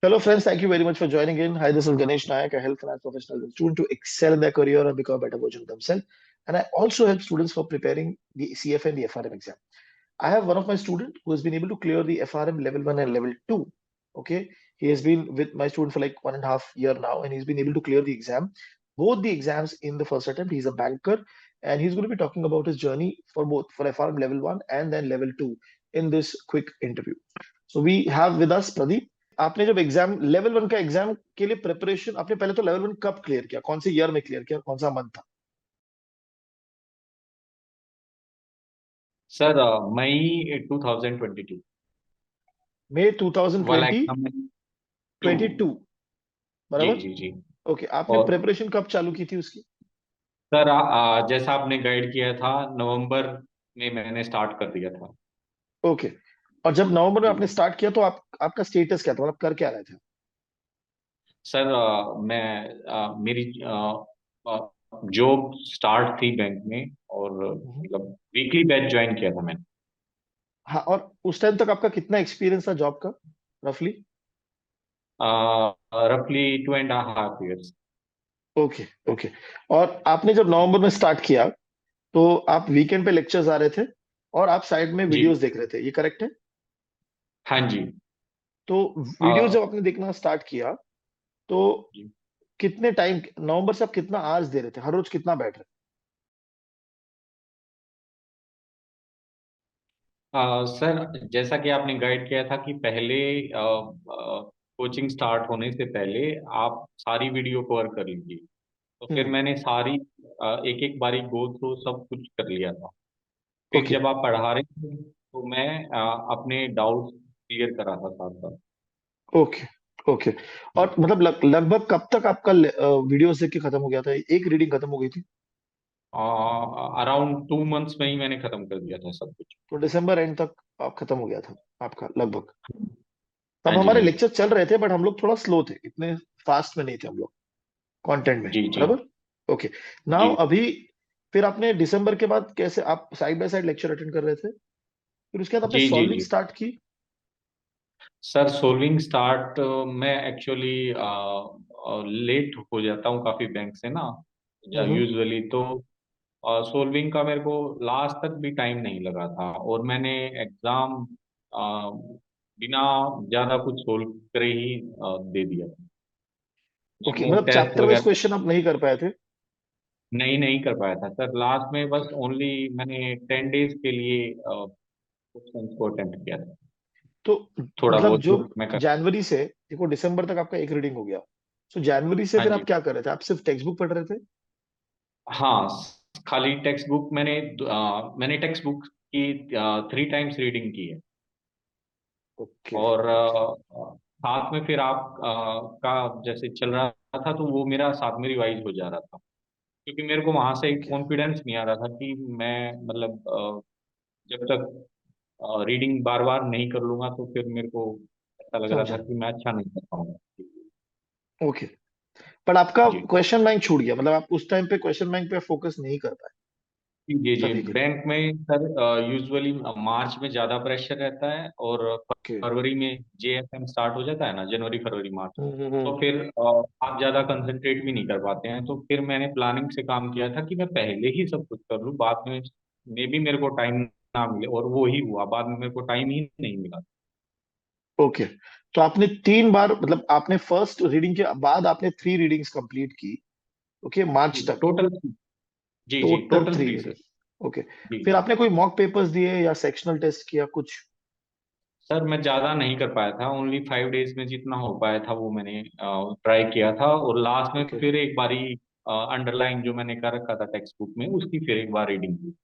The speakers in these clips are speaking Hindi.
Hello, friends. Thank you very much for joining in. Hi, this is Ganesh Nayak. I help finance professionals and students to excel in their career and become a better version of themselves. And I also help students for preparing the CFA and the FRM exam. I have one of my students who has been able to clear the FRM level 1 and level 2. Okay. He has been with my student for like 1.5 years now, and he's been able to clear the exam, both the exams in the first attempt. He's a banker, and he's going to be talking about his journey for both for FRM level 1 and then level 2 in this quick interview. So we have with us Pradeep. आपने जब एग्जाम लेवल 1 का एग्जाम के लिए प्रिपरेशन आपने पहले तो लेवल 1 कब क्लियर किया, कौन से ईयर में क्लियर किया, कौन सा मंथ था? सर मई 2022 मई वाला 2020 एग्जाम में। टू। 22 जी बराबर. जी जी। ओके, आपने और प्रिपरेशन कब चालू की थी उसकी? सर जैसा आपने गाइड किया था, नवंबर में मैंने स्टार्ट कर दिया था। ओके. और जब नवंबर में जी। आपने स्टार्ट किया तो आप आपका स्टेटस क्या था, मतलब कर क्या रहे थे? सर मेरी जॉब स्टार्ट थी बैंक में, और हम्म. मतलब वीकली बैच ज्वाइन किया था मैंने। हाँ, और उस टाइम तक आपका कितना एक्सपीरियंस था जॉब का, रफली? रफली 2.5 years। ओके. ओके. और आपने जब नवंबर में स्टार्ट किया तो आप वीकेंड पे लेक्चर्स आ रहे थे और आप साइड में जी। वीडियोस देख रहे थे, ये करेक्ट है? हाँ जी। तो वीडियोस अ, जब आपने देखना स्टार्ट किया तो जी। कितने टाइम नवंबर से आप कितना आवर्स दे रहे थे, हर रोज कितना बैठ रहे सर जैसा कि आपने गाइड किया था कि पहले कोचिंग स्टार्ट होने से पहले आप सारी वीडियो कवर कर लीजिए, तो थे? फिर मैंने सारी एक एक बारी गो थ्रू सब कुछ कर लिया था। फिर ओके. जब आप पढ़ा रहे थे तो मैं अपने डाउट्स क्लियर कर रहा था साथ साथ। ओके. ओके. जी। और मतलब लगभग कब तक आपका वीडियोस देख के खत्म हो गया था, एक रीडिंग खत्म हो गई थी? अराउंड 2 मंथ्स में ही मैंने खत्म कर दिया था सब कुछ। तो दिसंबर एंड तक आप खत्म हो गया था आपका लगभग. तब हाँ जी, हमारे हाँ जी। लेक्चर चल रहे थे बट हम लोग थोड़ा स्लो थे, इतने फास्ट में नहीं थे हम लोग कंटेंट में, जी जी बराबर. ओके. नाउ जी। अभी फिर आपने दिसंबर के बाद कैसे आप side by side lecture attend कर रहे थे, फिर उसके बाद आपने जी जी सॉल्विंग जी। स्टार्ट की? सर सोल्विंग स्टार्ट मैं एक्चुअली लेट हो जाता हूँ काफ़ी बैंक से ना, हम्म. यूजुअली तो सोल्विंग का मेरे को लास्ट तक भी टाइम नहीं लगा था, और मैंने एग्ज़ाम बिना ज़्यादा कुछ सोल्व करे ही दे दिया था। ओके, मॉक मतलब टेस्ट चैप्टर वाइज वगैरह क्वेश्चन आप नहीं कर पाए थे? नहीं कर पाया था सर। लास्ट में बस ओनली मैंने 10 डेज के लिए क्वेश्चन को अटेम्प्ट किया था। तो थोड़ा मतलब बहुत जो तो मैं कर। जनवरी से देखो दिसंबर तक आपका एक रीडिंग हो गया, तो जनवरी से हाँ फिर जी। आप क्या कर रहे थे, आप सिर्फ टेक्स्ट बुक पढ़ रहे थे? हाँ, खाली टेक्स्ट बुक मैंने टेक्स्ट बुक की 3 टाइम्स रीडिंग की है। ओके. और ओके. साथ में फिर आप का जैसे चल रहा था तो वो मेरा साथ में रिवाइज हो जा रहा था, क्योंकि मेरे को वहां से ओके. कॉन्फिडेंस नहीं आ रहा था कि मैं मतलब जब तक रीडिंग बार बार नहीं कर लूंगा तो फिर मेरे को ऐसा लग रहा समझा. था कि मैं अच्छा नहीं कर पाऊंगा। ओके. पर आपका जी क्वेश्चन बैंक छूट गया, मतलब आप उस टाइम पे क्वेश्चन बैंक पे फोकस नहीं कर पाए जी जी। सभी के लिए? बैंक में सर यूजुअली मार्च में ज़्यादा प्रेशर रहता है, और ओके. फरवरी में जेएफएम स्टार्ट हो जाता है ना, जनवरी फरवरी मार्च। हम्म. तो फिर आप ज़्यादा कंसंट्रेट भी नहीं कर पाते हैं, तो फिर मैंने प्लानिंग से काम किया था कि मैं पहले ही सब कुछ कर लूँ, बाद में भी मेरे को टाइम ना मिले, और वो ही हुआ, बाद में मेरे को टाइम ही नहीं मिला। ओके. तो आपने 3 बार, मतलब आपने फर्स्ट रीडिंग के बाद आपने 3 रीडिंग्स कंप्लीट की, ओके, मार्च तक. टोटल। जी जी, total total three 3 sir. Reading. Okay. जी फिर जी। आपने कोई मॉक पेपर्स दिए या सेक्शनल टेस्ट किया कुछ? सर मैं ज़्यादा नहीं कर पाया था, ओनली 5 डेज में जितना हो पाया था वो मैंने ट्राई किया था, और लास्ट में ओके. फिर एक बारी अंडरलाइन जो मैंने कर रखा था टेक्स्ट बुक में उसकी फिर एक बार रीडिंग की।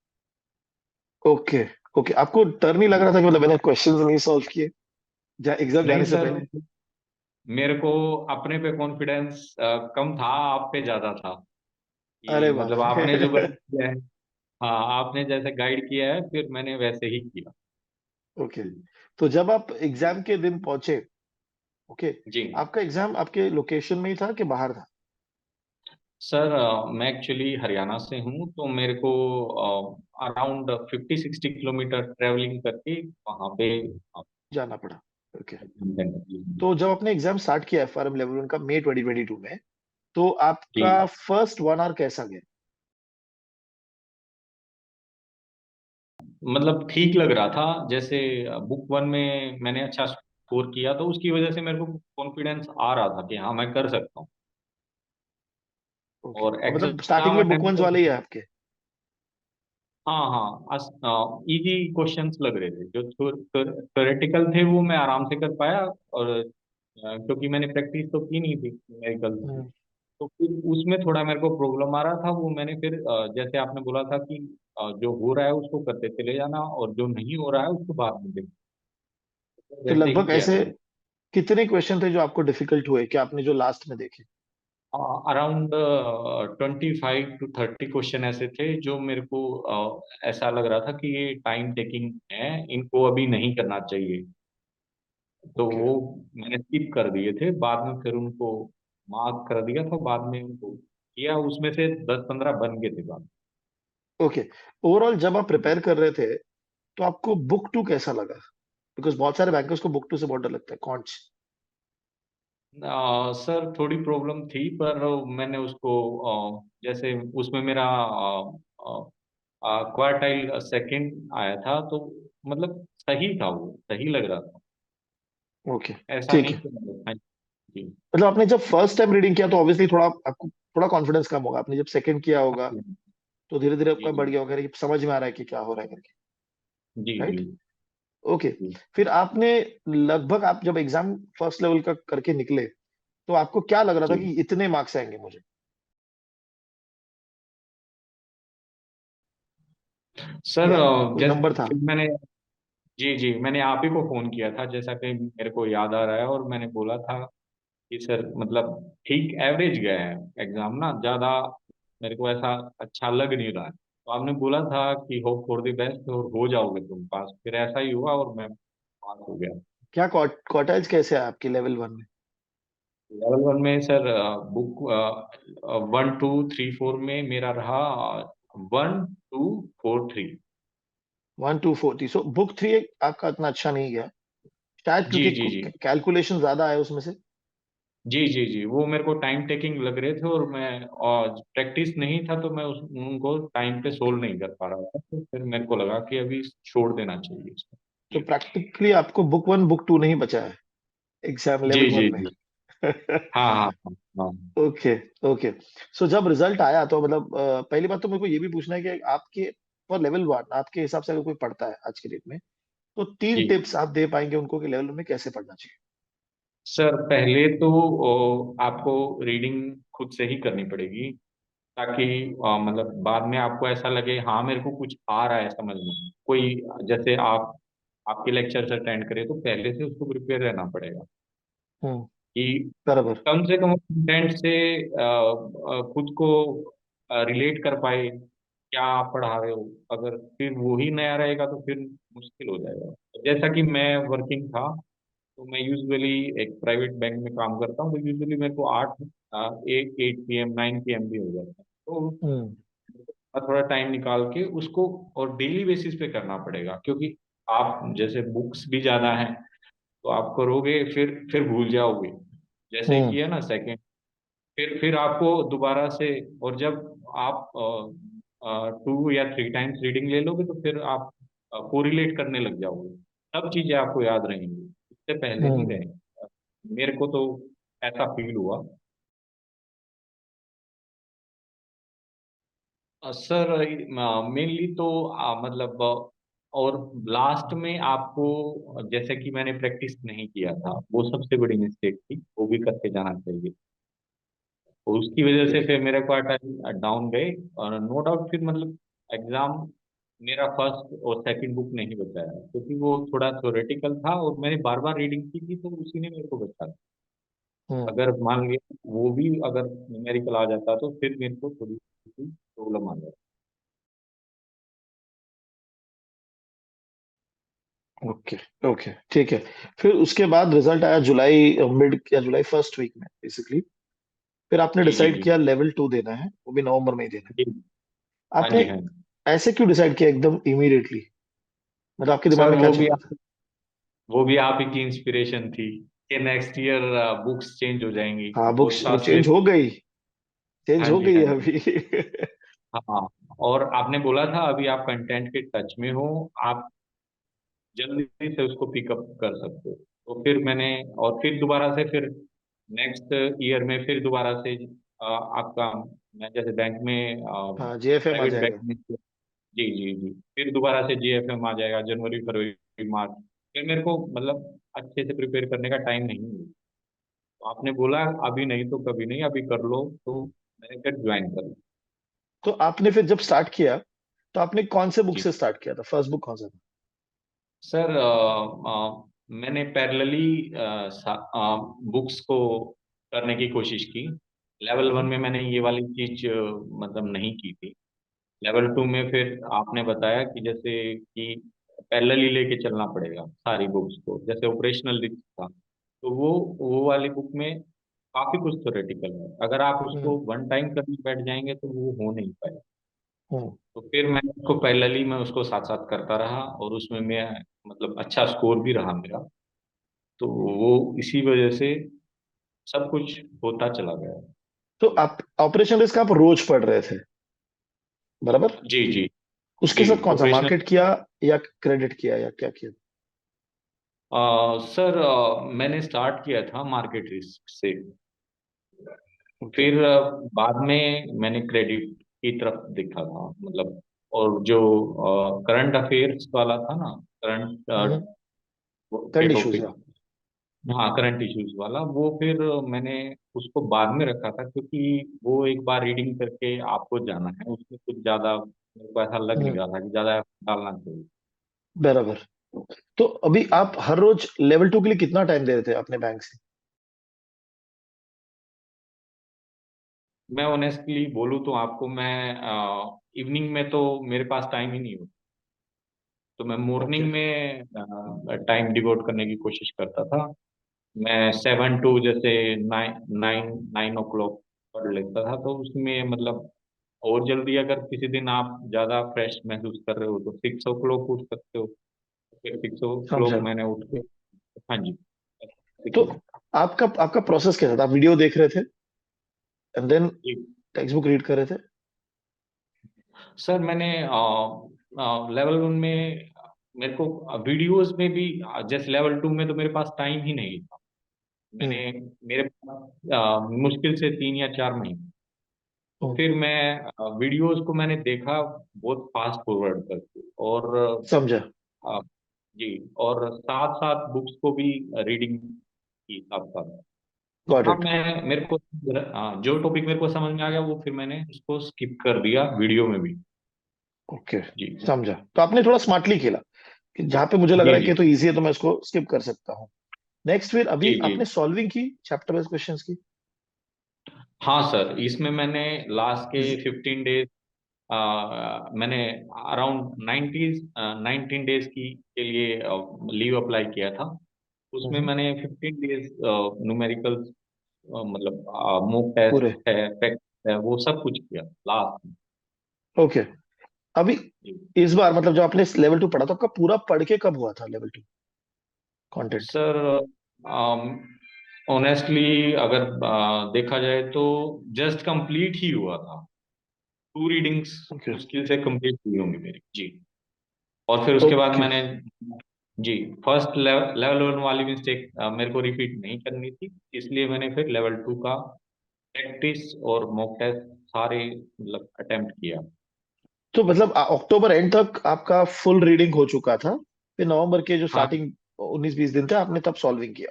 ओके. ओके, आपको डर नहीं लग रहा था कि मतलब मैंने क्वेश्चंस नहीं सॉल्व किए एग्जाम नहीं जाने से सर, पहले? मेरे को अपने पे कॉन्फिडेंस कम था, आप पे ज़्यादा था अरे कि बाप मतलब आपने जो रे. गाइड किया है। हाँ, आपने जैसे गाइड किया है फिर मैंने वैसे ही किया। ओके. तो जब आप एग्जाम के दिन पहुंचे, ओके, जी आपका एग्जाम आपके लोकेशन में ही था कि बाहर था? सर, मैं एक्चुअली हरियाणा से हूँ, तो मेरे को अराउंड 50-60 किलोमीटर ट्रेवलिंग करके वहाँ पे जाना पड़ा. ओके। एग्जाम सेंटर जी। तो जब आपने एग्जाम स्टार्ट किया एफआरएम लेवल 1 का मई 2022 में, तो आपका जी, फर्स्ट 1 आवर कैसा गया? मतलब ठीक लग रहा था। जैसे बुक वन में मैंने अच्छा स्कोर किया तो उसकी वजह से मेरे को कॉन्फिडेंस आ रहा था कि हाँ मैं कर सकता हूँ। ओके, और तो मतलब स्टार्टिंग एग्जाम में बुक वन अटेम्प्ट, वाले ही है आपके? हाँ हाँ, इजी क्वेश्चंस लग रहे थे। जो थ्योरेटिकल थे वो मैं आराम से कर पाया। और क्योंकि मैंने प्रैक्टिस तो की नहीं थी न्यूमेरिकल की, हम्म। तो फिर उसमें थोड़ा मेरे को प्रॉब्लम आ रहा था। वो मैंने फिर जैसे आपने बोला था कि जो हो रहा है उसको करते चले जाना और जो नहीं हो रहा है उसको बाद में देखना, तो वैसे ही लगभग किया ऐसे था। कितने क्वेश्चन थे जो आपको डिफिकल्ट हुए, कि आपने जो लास्ट में देखे? अराउंड 25 to 30 क्वेश्चन ऐसे थे जो मेरे को ऐसा लग रहा था कि ये टाइम टेकिंग है, इनको अभी नहीं करना चाहिए। तो ओके। वो मैंने स्किप कर दिए थे। बाद में फिर उनको मार्क कर दिया था, बाद में उनको किया, उसमें से 10-15 बन गए थे बाद ओके, ओवरऑल जब आप में। प्रिपेयर कर रहे थे, तो आपको बुक टू कैसा लगा? बिकॉज बहुत सारे बैंकर्स को बुक टू से बहुत डर लगता है, कॉन्च। सर थोड़ी प्रॉब्लम थी, पर मैंने उसको जैसे उसमें मेरा क्वार्टाइल सेकंड आया था, तो मतलब सही था, वो सही लग रहा था। ओके, ऐसा ठीक नहीं है। कि मतलब, हाँ जी। मतलब आपने जब फर्स्ट टाइम रीडिंग किया तो ऑब्वियसली थोड़ा आपको थोड़ा कॉन्फिडेंस कम होगा, आपने जब सेकंड किया हाँ होगा जी, तो धीरे धीरे जी आपका बढ़ जी गया होगा कि समझ में आ रहा है कि क्या हो रहा है करके। जी जी राइट। ओके। जी। फिर आपने लगभग, आप जब एग्जाम फर्स्ट लेवल का करके निकले, तो आपको क्या लग रहा था जी कि इतने मार्क्स आएंगे मुझे? सर, या कोई जैसे नंबर था? फिर मैंने, जी जी, मैंने आप ही को फोन किया था जैसा कि मेरे को याद आ रहा है। और मैंने बोला था कि सर मतलब ठीक एवरेज गया है एग्जाम ना, ज्यादा मेरे को ऐसा अच्छा लग नहीं रहा है। तो आपने बोला था कि होप फॉर द बेस्ट और हो जाओगे तुम पास। फिर ऐसा ही हुआ और मैं पास हो गया। क्या क्वार्टाइल्स कैसे है आपके लेवल 1 में? लेवल वन में सर, बुक 1, 2, 3, 4 में मेरा रहा 1, 2, 4, 3। 1 to 4 थी, सो बुक 3 आपका इतना अच्छा नहीं गया, शायद जी क्योंकि जी जी कैलकुलेशन ज्यादा आए उसमें से। जी जी जी, वो मेरे को टाइम टेकिंग लग रहे थे और मैं, और प्रैक्टिस नहीं था तो मैं उनको टाइम पे सोल्व नहीं कर पा रहा था। तो फिर मेरे को लगा कि अभी छोड़ देना चाहिए इसको। तो प्रैक्टिकली आपको बुक 1 बुक 2 नहीं बचा है एग्जाम जी लेवल 1 जी में? जी, हाँ हाँ हाँ हाँ। ओके। ओके। सो जब रिजल्ट आया तो मतलब पहली बात तो मेरे को ये भी पूछना है कि आपके फॉर लेवल 1 आपके हिसाब से अगर कोई पढ़ता है आज के डेट में, तो 3 टिप्स आप दे पाएंगे उनको कि लेवल 1 में कैसे पढ़ना चाहिए? सर पहले तो आपको रीडिंग खुद से ही करनी पड़ेगी, ताकि मतलब बाद में आपको ऐसा लगे हाँ मेरे को कुछ आ रहा है समझ में। कोई जैसे आप आपके लेक्चर अटेंड करें तो पहले से उसको प्रिपेयर रहना पड़ेगा हम्म। कि बराबर। कम से कम कंटेंट से खुद को रिलेट कर पाए, क्या आप पढ़ा रहे हो। अगर फिर वो ही नया रहेगा तो फिर मुश्किल हो जाएगा। जैसा कि मैं वर्किंग था, तो मैं यूजुअली एक प्राइवेट बैंक में काम करता हूँ, तो यूजुअली मेरे को 8 8 PM 9 PM भी हो जाता है। तो हम्म। थोड़ा टाइम निकाल के उसको और डेली बेसिस पे करना पड़ेगा, क्योंकि आप जैसे बुक्स भी ज्यादा हैं तो आप करोगे फिर भूल जाओगे। जैसे हम्म। कि है ना सेकंड, फिर आपको दोबारा से, और जब आप 2 या 3 टाइम्स रीडिंग ले लोगे तो फिर आप कोरिलेट करने लग जाओगे। सब चीजें आपको याद रहेंगी, इससे पहले नहीं हम्म। रहे। मेरे को तो ऐसा फील हुआ। सर मेनली तो मतलब और लास्ट में आपको, जैसे कि मैंने प्रैक्टिस नहीं किया था, वो सबसे बड़ी मिस्टेक थी, वो भी करके जाना चाहिए। तो उसकी वजह ओके। से फिर मेरे क्वार्टर डाउन गए। और नो डाउट फिर मतलब एग्जाम मेरा फर्स्ट और सेकंड बुक नहीं बचाया, क्योंकि वो थोड़ा थ्योरेटिकल था और मैंने बार बार रीडिंग की थी, तो उसी ने मेरे को बचा। हम्म। अगर मान लिया वो भी अगर न्यूमेरिकल आ जाता तो फिर मेरे को थोड़ी सी प्रॉब्लम आ जाती। ओके। ओके, ठीक है। फिर उसके बाद रिजल्ट आया जुलाई मिड या जुलाई फर्स्ट वीक में बेसिकली। फिर आपने जी जी डिसाइड जी किया लेवल 2 देना है, वो भी नवंबर में ही देना है। जी। हाँ आपने जी हाँ जी। ऐसे क्यों डिसाइड किया एकदम इमीडिएटली? मतलब आपके दिमाग सर में क्या वो चल भी रहा था? वो भी आप ही की इंस्पिरेशन थी कि नेक्स्ट ईयर बुक्स चेंज हो जाएंगी। हाँ, वो बुक्स वो चेंज शास्त्री। हो गई, चेंज हाँ हो जी, गई हाँ है जी। अभी। हाँ, और आपने बोला था अभी आप कंटेंट के टच में हो, आप जल्दी से उसको पिकअप कर सकते हो। तो फिर मैंने, और फिर दोबारा से फिर नेक्स्ट ईयर में फिर दोबारा से आपका, मैं जैसे बैंक में, हाँ, जेएफएम आ प्राइवेट बैंक जाएगा। में। जी जी जी। फिर दोबारा से जीएफएम आ जाएगा, जनवरी फरवरी मार्च। फिर मेरे को मतलब अच्छे से प्रिपेयर करने का टाइम नहीं मिला। तो आपने बोला अभी नहीं तो कभी नहीं, अभी कर लो, तो मैंने फिर ज्वाइन कर लिया। तो आपने फिर जब स्टार्ट किया, तो आपने कौन से बुक जी से स्टार्ट किया था? फर्स्ट बुक कौन सा था? सर, मैंने पैरेलली बुक्स को करने की कोशिश की। लेवल वन हम्म। में मैंने ये वाली चीज मतलब नहीं की थी। लेवल टू में फिर आपने बताया कि जैसे कि पैरेलली लेके चलना पड़ेगा सारी बुक्स को, जैसे ऑपरेशनल रिस्क था, तो वो वाली बुक में काफी कुछ थ्योरेटिकल है। अगर आप हम्म। उसको वन टाइम करने बैठ जाएंगे तो वो हो नहीं पाएगा। हम्म। तो फिर मैंने उसको पैरेलली मैं उसको साथ साथ करता रहा, और उसमें मैं मतलब अच्छा स्कोर भी रहा मेरा। तो वो इसी वजह से सब कुछ होता चला गया। तो आप ऑपरेशन रिस्क आप रोज पढ़ रहे थे, बराबर? जी जी उसके जी। साथ कौन सा, ऑपरेशनल, मार्केट किया या क्रेडिट किया या क्या किया? सर, मैंने स्टार्ट किया था मार्केट रिस्क से। ओके। फिर बाद में मैंने क्रेडिट की तरफ देखा था, मतलब। और जो करंट अफेयर्स वाला था ना, हम्म। करंट के करंट इश्यूज, टॉपिक, हाँ। हाँ करंट इश्यूज वाला, वो फिर मैंने उसको बाद में रखा था, क्योंकि वो एक बार रीडिंग करके आपको जाना है उसमें, कुछ ज्यादा मेरे को ऐसा लग नहीं हम्म। रहा था कि ज्यादा डालना चाहिए। बराबर। तो अभी आप हर रोज लेवल 2 के लिए कितना टाइम दे रहे थे अपने बैंक से? मैं ऑनेस्टली बोलूँ तो आपको, मैं इवनिंग में तो मेरे पास टाइम ही नहीं होता। तो मैं ओके। मॉर्निंग में टाइम डिवोट करने की कोशिश करता था। मैं 7 to जैसे 9 9 ओ क्लॉक पढ़ लेता था, तो उसमें मतलब, और जल्दी अगर किसी दिन आप ज्यादा फ्रेश महसूस कर रहे हो तो 6 ओ क्लॉक उठ सकते हो। फिर 6 ओ क्लॉक समझा। मैंने उठ के, हाँ जी, ऐसे तो किया। आपका आपका प्रोसेस क्या था? आप वीडियो देख रहे थे एंड देन जी टेक्स्ट बुक रीड कर रहे थे? सर, मैंने लेवल वन में मेरे को वीडियोस में भी, जैसे लेवल टू में तो मेरे पास टाइम ही नहीं था। हम्म। मैंने, मेरे पास मुश्किल से 3 या 4 महीने। तो हम्म। फिर मैं वीडियोस को मैंने देखा बहुत फास्ट फॉरवर्ड करके, और समझा। अ, जी, और साथ साथ बुक्स को भी रीडिंग की साथ साथ। गॉट हाँ, इट। मैं मेरे को जो टॉपिक मेरे को समझ में आ गया वो फिर मैंने उसको स्किप कर दिया वीडियो में भी। ओके। जी समझा। तो आपने थोड़ा स्मार्टली खेला कि जहां पे मुझे लग रहा जी है जी कि तो इजी है तो मैं इसको स्किप कर सकता हूँ। नेक्स्ट, फिर जी अभी जी। आपने सॉल्विंग की, चैप्टर वाइज क्वेश्चंस की? हाँ सर, इसमें मैंने लास्ट के 15 डेज, मैंने अराउंड 19 डेज की के लिए लीव अप्लाई किया था। उसमें हम्म। मैंने 15 डेज न्यूमेरिकल, मतलब मॉक टेस्ट पूरे। है, प्रैक्टिस है, वो सब कुछ किया लास्ट में। ओके। अभी जी इस बार मतलब जो आपने लेवल 2 पढ़ा था, आपका पूरा पढ़ के कब हुआ था लेवल 2 कंटेंट? सर, ऑनेस्टली अगर देखा जाए तो जस्ट कंप्लीट ही हुआ था। 2 रीडिंग्स ओके। मुश्किल से कंप्लीट हुई होंगी मेरी जी। और फिर उसके बाद ओके। मैंने, जी, फर्स्ट लेवल लेवल वन वाली मिस्टेक मेरे को रिपीट नहीं करनी थी, इसलिए मैंने फिर लेवल टू का प्रैक्टिस और मॉक टेस्ट सारे मतलब अटेम्प्ट किया। तो मतलब अक्टूबर एंड तक आपका फुल रीडिंग हो चुका था, फिर नवंबर के जो हाँ, स्टार्टिंग 19-20 दिन थे आपने तब सॉल्विंग किया।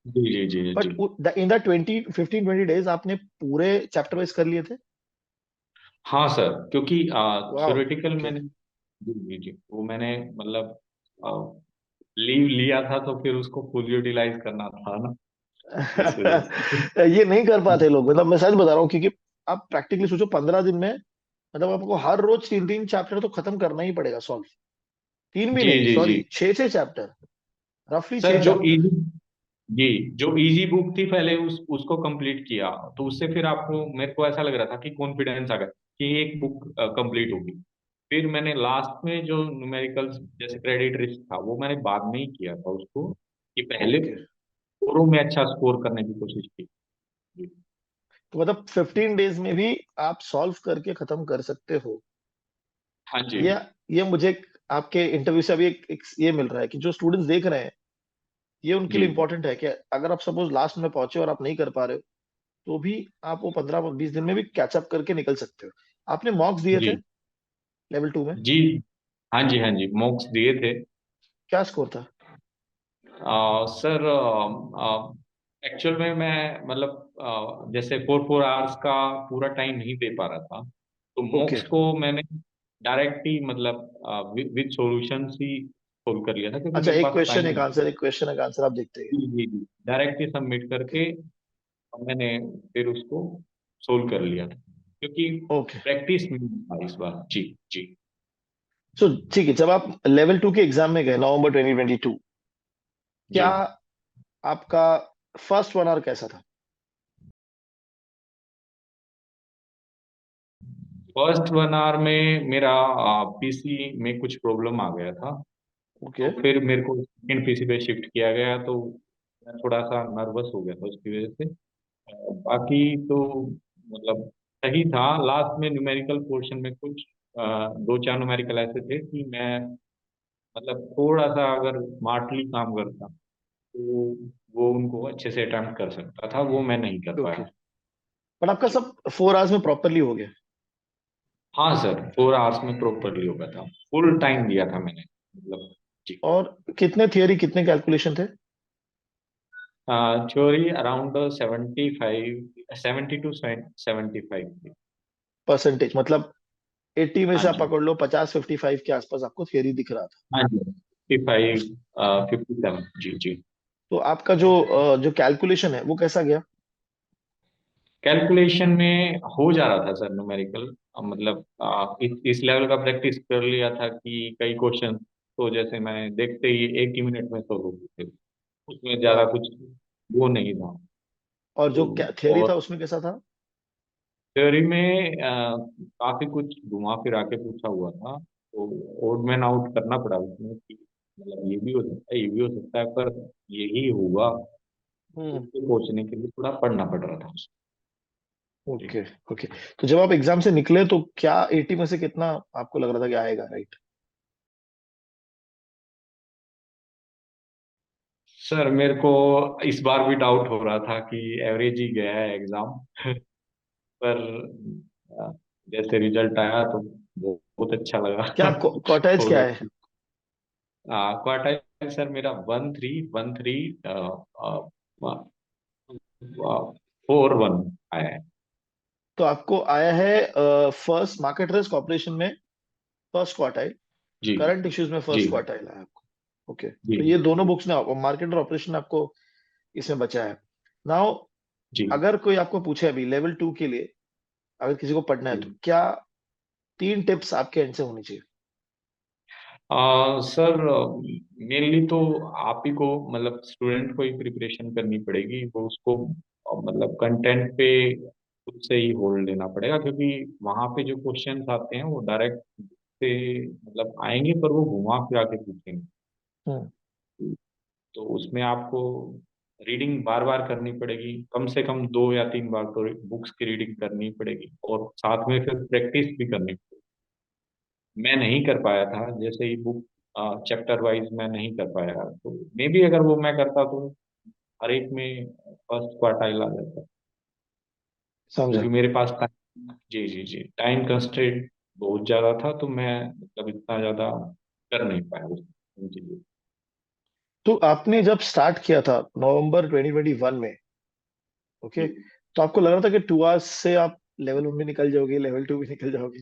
जी जी जी जी। बट इन द 20 15 20 डेज आपने पूरे चैप्टर वाइज कर लिए थे? हाँ सर, क्योंकि वाह। Theoretical okay. मैंने, जी जी जी, वो मैंने मतलब लीव लिया था तो फिर उसको फुल यूटिलाइज करना था ना, इस वजह से। ये नहीं कर पाते लोग, मतलब मैं सच बता रहा हूँ, क्योंकि आप प्रैक्टिकली सोचो 15 दिन में, मतलब आपको हर रोज 3-3 चैप्टर तो खत्म करना ही पड़ेगा, सॉल्व। तीन भी जी नहीं, जी जी। सॉरी, 6-6 चैप्टर, रफली छह सर, जो चैप्टर इजी, जी, जो इजी बुक थी पहले उसको कंप्लीट किया, तो उससे फिर आपको, मेरे को ऐसा लग रहा था कि कॉन्फिडेंस आ गया कि एक बुक कंप्लीट होगी। फिर मैंने लास्ट में जो न्यूमेरिकल्स जैसे क्रेडिट रिस्क था वो मैंने बाद में ही किया था उसको, कि पहले ओके। पूर्व में अच्छा स्कोर करने की कोशिश की। जी। तो मतलब 15 डेज में भी आप सॉल्व करके खत्म कर सकते हो। हाँ जी। ये ये मुझे आपके इंटरव्यू से अभी एक ये मिल रहा है कि जो स्टूडेंट्स देख रहे हैं, ये उनके जी लिए इंपॉर्टेंट है कि अगर आप सपोज लास्ट में पहुंचे और आप नहीं कर पा रहे हो, तो भी आप वो 15-20 दिन में भी कैचअप करके निकल सकते हो। आपने मॉक्स दिए थे जी लेवल 2 में? जी। हाँ जी, हाँ जी, मॉक्स दिए थे। क्या स्कोर था? सर एक्चुअल में मैं मतलब जैसे 4 4 आवर्स का पूरा टाइम नहीं दे पा रहा था, तो ओके। मॉक्स को मैंने डायरेक्ट ही मतलब विद सॉल्यूशंस ही सोल्व कर लिया था, क्योंकि अच्छा, मेरे एक पास क्वेश्चन टाइम एक नहीं। आंसर, एक क्वेश्चन एक आंसर आप देखते हैं। जी जी जी, डायरेक्ट ही सबमिट ओके। करके मैंने फिर उसको सोल्व कर लिया था, क्योंकि ओके। प्रैक्टिस नहीं था इस बार। जी जी सो ठीक है, जब आप लेवल 2 के एग्जाम में गए नवंबर 2022, जी। क्या आपका फर्स्ट 1 आवर कैसा था? फर्स्ट 1 आवर में मेरा पीसी में कुछ प्रॉब्लम आ गया था, ओके। तो फिर मेरे को सेकंड पीसी पे शिफ्ट किया गया, तो मैं थोड़ा सा नर्वस हो गया था उसकी वजह से। बाकी तो मतलब सही था। लास्ट में न्यूमेरिकल पोर्शन में कुछ 2 4 न्यूमेरिकल ऐसे थे कि मैं मतलब थोड़ा सा अगर स्मार्टली काम करता तो वो उनको अच्छे से अटेम्प्ट कर सकता था, वो मैं नहीं कर ओके। पाया। पर आपका जी। सब 4 आवर्स में प्रॉपरली हो गया? हाँ सर, 4 आवर्स में प्रॉपरली हो गया था, फुल टाइम दिया था मैंने मतलब। जी। और कितने थियरी कितने कैलकुलेशन थे? Theory around 75, 70 to 75। परसेंटेज मतलब 80 में हाँ से आप जी। पकड़ लो 50-55 के आसपास आपको थियरी दिख रहा था। हाँ जी, 55, 57। जी जी। तो आपका जो कैलकुलेशन है वो कैसा गया? कैलकुलेशन में हो जा रहा था सर न्यूमेरिकल, मतलब इस लेवल का प्रैक्टिस कर लिया था कि कई क्वेश्चन तो जैसे मैंने देखते ही 1 ही मिनट में सॉल्व हो गए थे, उसमें ज्यादा वाह। कुछ वो नहीं था। और जो तो थियरी और था उसमें कैसा था? थ्योरी में काफी कुछ घुमा फिरा के पूछा हुआ था, तो ओड मैन आउट करना पड़ा उसमें कि मतलब ये भी हो सकता है, ये भी हो सकता है, पर यही होगा। हम्म। उसको पहुंचने के लिए थोड़ा पढ़ना पड़ रहा था उसको। जी। ओके। ओके। तो जब आप एग्जाम से निकले तो क्या 80 में से कितना आपको लग रहा था कि आएगा, राइट? सर मेरे को इस बार भी डाउट हो रहा था कि एवरेज ही गया है एग्जाम। पर अ, जैसे रिजल्ट आया तो बहुत अच्छा लगा। क्या क्वार्टाइल्स क्या और है? क्वार्टाइल सर मेरा 1313 41 आया है। तो आपको आया है फर्स्ट मार्केट रिस्क ऑपरेशन में फर्स्ट क्वार्टाइल, जी करंट इश्यूज में जी फर्स्ट क्वार्टाइल है आपको। ओके, जी तो ये दोनों बुक्स में मार्केट और ऑपरेशन आपको इसमें बचा है। नाउ, जी अगर कोई आपको पूछे अभी लेवल 2 के लिए, अगर किसी को पढ़ना है, जी। तो क्या 3 टिप्स आपके एंड से होनी चाहिए? सर मेनली तो आप ही को मतलब स्टूडेंट को ही प्रिपरेशन करनी पड़ेगी, वो उसको मतलब कंटेंट पे खुद से ही होल्ड लेना पड़ेगा, क्योंकि वहाँ पे जो क्वेश्चंस आते हैं वो डायरेक्ट से मतलब आएंगे, पर वो घुमा फिरा के पूछेंगे। हम्म। तो उसमें आपको रीडिंग बार बार करनी पड़ेगी, कम से कम 2 या 3 बार तो बुक्स की रीडिंग करनी पड़ेगी, और साथ में फिर प्रैक्टिस भी करनी पड़ेगी। मैं नहीं कर पाया था, जैसे ही बुक चैप्टर वाइज मैं नहीं कर पाया, तो मे बी अगर वो मैं करता तो हर एक में फर्स्ट क्वार्टाइल आ जाता, समझा। क्योंकि मेरे पास टाइम, जी जी जी, टाइम कंस्ट्रेंट बहुत ज्यादा था, तो मैं मतलब इतना ज्यादा कर नहीं पाया उन चीजों। तो आपने जब स्टार्ट किया था नवंबर 2021 में, ओके, जी। तो आपको लग रहा था कि 2 आवर्स से आप लेवल 1 भी निकल जाओगे, लेवल 2 भी निकल जाओगे?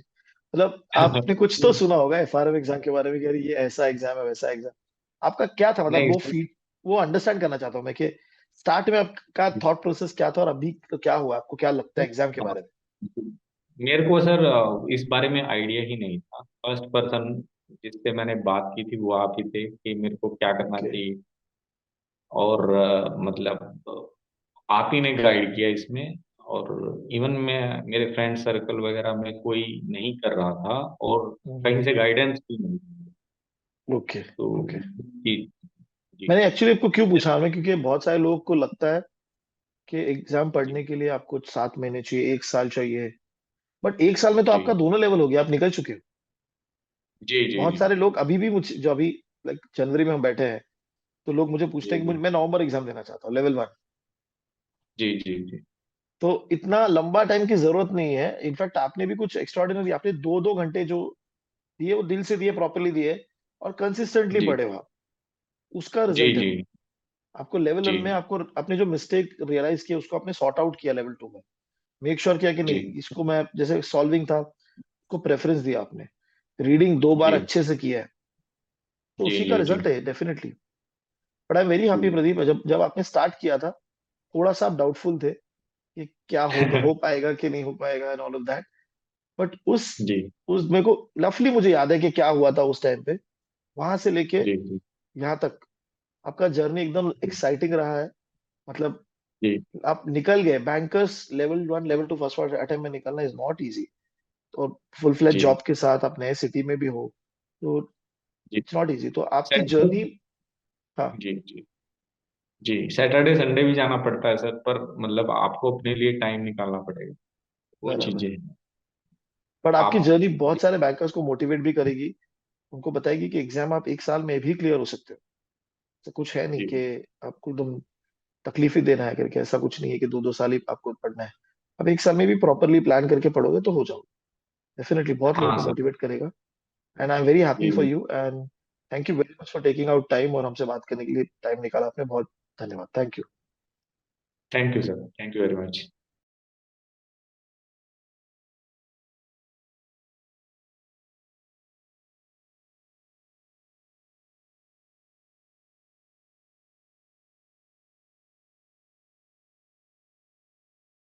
मतलब आपने कुछ तो सुना होगा एफआरएम एग्जाम के बारे में कि अरे ये ऐसा एग्जाम है वैसा एग्जाम। आपका क्या था, मतलब नहीं वो सर, फीड, वो अंडरस्टैंड करना चाहता हूँ मैं कि स्टार्ट में आपका थॉट प्रोसेस क्या था और अभी तो क्या हुआ, आपको क्या लगता है एग्जाम के बारे में? मेरे को सर इस बारे में आइडिया ही नहीं था। फर्स्ट पर्सन जिससे मैंने बात की थी वो आप ही थे, कि मेरे को क्या करना ओके। चाहिए, और मतलब आप ही ने गाइड किया इसमें। और इवन मैं मेरे फ्रेंड सर्कल वगैरह में कोई नहीं कर रहा था, और कहीं से गाइडेंस भी नहीं थी। ओके। तो ओके। जी जी मैंने एक्चुअली आपको क्यों पूछा मैं, क्योंकि बहुत सारे लोगों को लगता है कि एग्जाम जी पढ़ने के लिए आपको 7 महीने चाहिए, 1 साल चाहिए। बट 1 साल में तो जी आपका दोनों लेवल हो गया, आप निकल चुके हो। जी जी बहुत जी सारे लोग अभी भी मुझे, जो अभी लाइक जनवरी में हम बैठे हैं, तो लोग मुझे पूछते जी हैं कि जी मैं नवंबर एग्जाम देना चाहता हूँ लेवल 1। जी जी जी तो इतना लंबा टाइम की जरूरत नहीं है। इनफैक्ट आपने भी कुछ एक्स्ट्राऑर्डिनरी, आपने 2-2 घंटे जो दिए वो दिल से दिए, प्रॉपरली दिए, और कंसिस्टेंटली जी पढ़े हो आप, उसका जी रिजल्ट है जी वो। आपको लेवल 1 में जी आपको आपने जो मिस्टेक रियलाइज किया उसको आपने सॉर्ट आउट किया लेवल 2 में। मेक श्योर किया कि जी नहीं, इसको मैं, जैसे सॉल्विंग था, को प्रेफरेंस दिया आपने, रीडिंग 2 बार जी अच्छे से किया है, तो जी उसी का जी जी रिजल्ट है definitely. But I am very happy Pradeep, जब जब आपने स्टार्ट किया था थोड़ा सा आप डाउटफुल थे कि क्या होगा, हो पाएगा कि नहीं हो पाएगा and all of that. But जी उस मेरे को लफली मुझे याद है कि क्या हुआ था उस टाइम पे, वहां से लेके जी जी यहाँ तक आपका जर्नी एकदम एक्साइटिंग रहा है। मतलब जी आप निकल गए bankers level 1 level 2 first attempt में निकलना इज नॉट इजी। और फुल फ्लेज जी जॉब के साथ आप नए सिटी में भी हो, तो जी इट्स नॉट इजी। तो आपकी सैटरडे जर्नी। हाँ। जी जी जी सैटरडे संडे भी जाना पड़ता है सर, पर मतलब आपको अपने लिए टाइम निकालना पड़ेगा, वो बराबर। चीजें हैं। बट आपकी आप जर्नी बहुत सारे बैंकर्स को मोटिवेट भी करेगी, उनको बताएगी कि एग्जाम आप 1 साल में भी क्लियर हो सकते हो। तो कुछ है नहीं जी कि आपको एकदम तकलीफ ही देना है करके, ऐसा कुछ नहीं है कि 2-2 साल ही आपको पढ़ना है। अब 1 साल में भी प्रॉपरली प्लान करके पढ़ोगे तो हो जाओ। डेफिनेटली बहुत लोगों हाँ को सर। मोटिवेट करेगा। And I am very happy for जी you, and thank you very much for taking out time, और हमसे बात करने के लिए टाइम निकाला आपने, बहुत धन्यवाद, thank you. Thank you sir, thank you very much.